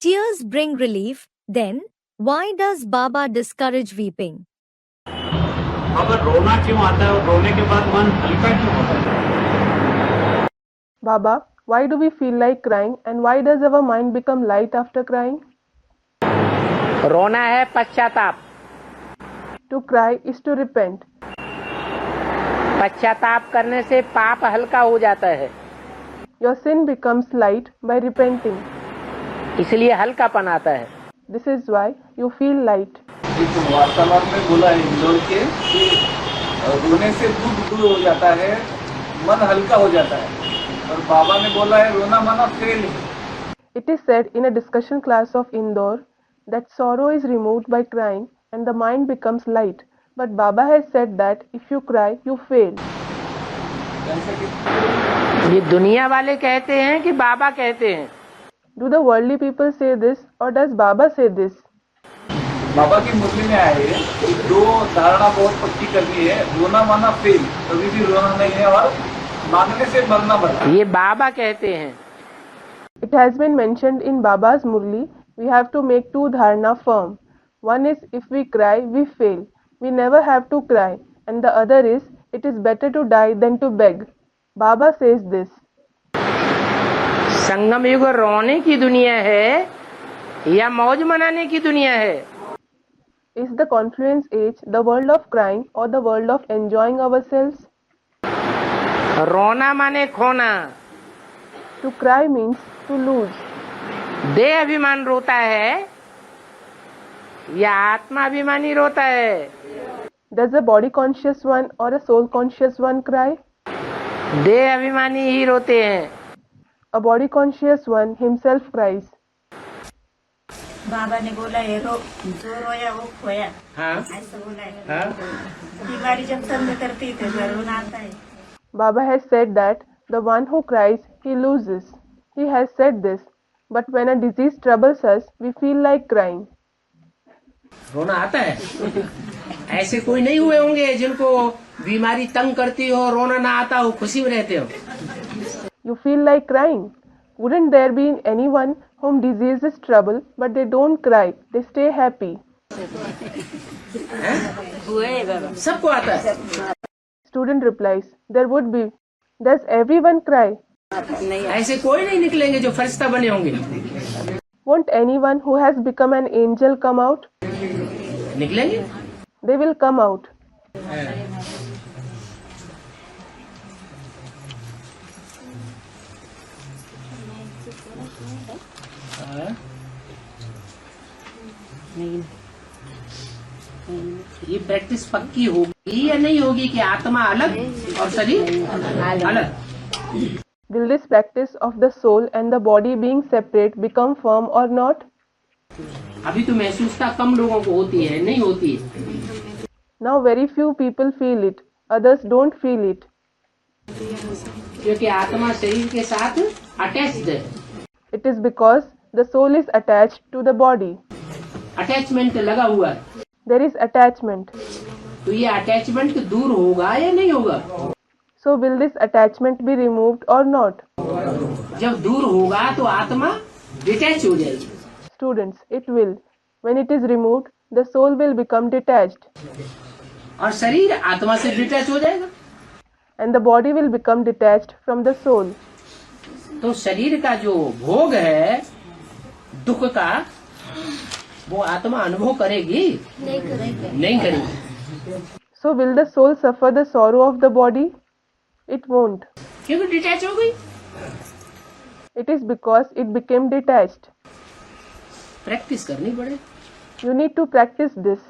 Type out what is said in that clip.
Tears bring relief, then, why does Baba discourage weeping? अगर रोना क्यों आता है और रोने के बाद मन हल्का क्यों होता है? Baba, why do we feel like crying and why does our mind become light after crying? रोना है पश्चाताप। To cry is to repent. पश्चाताप करने से पाप हल्का हो जाता है, Your sin becomes light by repenting. इसलिए हल्कापन आता है। This is why you feel light. एक वार्तालाप में बोला है इंदौर के कि रोने से दुख दूर हो जाता है, मन हल्का हो जाता है। और बाबा ने बोला है रोना माना फेल है। It is said in a discussion class of Indore that sorrow is removed by crying and the mind becomes light. But Baba has said that if you cry, you fail. ये दुनिया वाले कहते हैं कि बाबा कहते हैं? Do the worldly people say this or does Baba say this? बाबा की मुरली में आए दो धारणा बहुत पक्की करनी है, रोना माना फेल, कभी भी रोना नहीं है और मानने से मरना बड़ा। ये बाबा कहते हैं। It has been mentioned in Baba's Murli, we have to make two dharana firm. One is if we cry, we fail. We never have to cry. And the other is, it is better to die than to beg. Baba says this. संगम युग रोने की दुनिया है या मौज मनाने की दुनिया है? Is the confluence age the world of crying or the world of enjoying ourselves? रोना माने खोना। To cry means to lose. देह अभिमान रोता है या आत्मा अभिमानी रोता है? Does a body conscious one or a soul conscious one cry? देह अभिमानी ही रोते हैं। A body conscious one himself cries. बाबा ने बोला है जो रोया वो खोया। हाँ? ऐसा बोला है। हाँ? बीमारी जब संग करती है तो रोना आता है। Baba has said that the one who cries, he loses. He has said this. But when a disease troubles us, we feel like crying. रोना आता है? ऐसे कोई नहीं हुए होंगे जिनको बीमारी तंग करती हो, रोना ना आता हो, खुशी में रहते हो? You feel like crying. Wouldn't there be anyone whom disease is trouble, but they don't cry, they stay happy? सबको आता है। Student replies, there would be. Does everyone cry? ऐसे कोई नहीं निकलेंगे जो फरिश्ता बने होंगे। Won't anyone who has become an angel come out? निकलेंगे? They will come out. ये प्रैक्टिस पक्की होगी या नहीं होगी कि आत्मा अलग और शरीर अलग? Will this practice of the soul and the body being separate become firm or not? अभी तो महसूसता कम लोगों को होती है, नहीं होती है। Now very few people feel it, others don't feel it. क्योंकि आत्मा शरीर के साथ अटैच्ड है। It is because the soul is attached to the body. Attachment लगा हुआ है। There is attachment. तो ये अटैचमेंट दूर होगा या नहीं होगा? So will this attachment be removed or not? जब दूर होगा तो आत्मा डिटैच हो जाएगी। Students, it will. When it is removed, the soul will become detached. और शरीर आत्मा से डिटैच हो जाएगा। And the body will become detached from the soul. तो शरीर का जो भोग है दुख का, वो आत्मा अनुभव करेगी? नहीं करेगी। So will the soul suffer the sorrow of the body? It won't. क्योंकि डिटैच हो गई। It is because it became detached. Practice करनी पड़े। You need to practice this.